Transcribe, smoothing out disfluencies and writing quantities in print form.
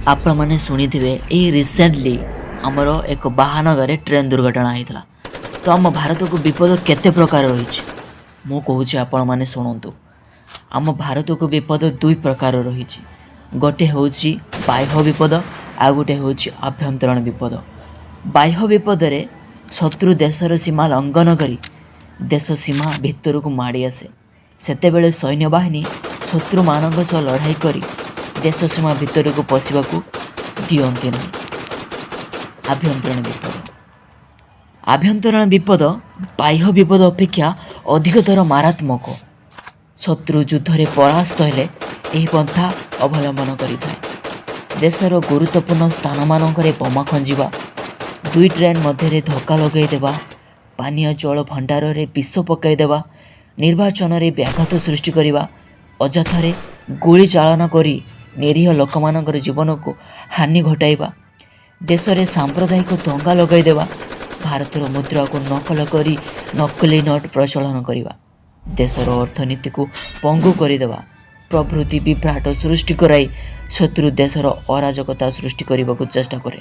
ଆପଣମାନେ ଶୁଣିଥିବେ ଏଇ ରିସେଣ୍ଟଲି ଆମର ଏକ ବାହାନଗରରେ ଟ୍ରେନ୍ ଦୁର୍ଘଟଣା ହେଇଥିଲା। ତ ଆମ ଭାରତକୁ ବିପଦ କେତେ ପ୍ରକାର ରହିଛି ମୁଁ କହୁଛି, ଆପଣମାନେ ଶୁଣନ୍ତୁ। ଆମ ଭାରତକୁ ବିପଦ ଦୁଇ ପ୍ରକାର ରହିଛି। ଗୋଟେ ହେଉଛି ବାହ୍ୟ ବିପଦ, ଆଉ ଗୋଟେ ହେଉଛି ଆଭ୍ୟନ୍ତରୀଣ ବିପଦ। ବାହ୍ୟ ବିପଦରେ ଶତ୍ରୁ ଦେଶର ସୀମା ଲଙ୍ଘନ କରି ଦେଶ ସୀମା ଭିତରକୁ ମାଡ଼ି ଆସେ। ସେତେବେଳେ ସୈନ୍ୟବାହିନୀ ଶତ୍ରୁମାନଙ୍କ ସହ ଲଢ଼ାଇ କରି ଦେଶ ସୀମା ଭିତରକୁ ପଶିବାକୁ ଦିଅନ୍ତି ନାହିଁ। ଆଭ୍ୟନ୍ତରୀଣ ବିପଦ ବାହ୍ୟ ବିପଦ ଅପେକ୍ଷା ଅଧିକତର ମାରାତ୍ମକ। ଶତ୍ରୁ ଯୁଦ୍ଧରେ ପରାସ୍ତ ହେଲେ ଏହି ପନ୍ଥା ଅବଲମ୍ବନ କରିଥାଏ। ଦେଶର ଗୁରୁତ୍ୱପୂର୍ଣ୍ଣ ସ୍ଥାନମାନଙ୍କରେ ବୋମା ଖଞ୍ଜିବା, ଦୁଇ ଟ୍ରେନ୍ ମଧ୍ୟରେ ଧକ୍କା ଲଗାଇଦେବା, ପାନୀୟ ଜଳ ଭଣ୍ଡାରରେ ବିଷ ପକାଇଦେବା, ନିର୍ବାଚନରେ ବ୍ୟାଘାତ ସୃଷ୍ଟି କରିବା, ଅଯଥାରେ ଗୁଳି ଚାଳନା କରି ନିରୀହ ଲୋକମାନଙ୍କର ଜୀବନକୁ ହାନି ଘଟାଇବା, ଦେଶରେ ସାମ୍ପ୍ରଦାୟିକ ଦଙ୍ଗା ଲଗାଇଦେବା, ଭାରତର ମୁଦ୍ରାକୁ ନକଲ କରି ନକଲି ନୋଟ୍ ପ୍ରଚଳନ କରିବା, ଦେଶର ଅର୍ଥନୀତିକୁ ପଙ୍ଗୁ କରିଦେବା ପ୍ରଭୃତି ବିଭ୍ରାଟ ସୃଷ୍ଟି କରାଇ ଶତ୍ରୁ ଦେଶର ଅରାଜକତା ସୃଷ୍ଟି କରିବାକୁ ଚେଷ୍ଟା କରେ।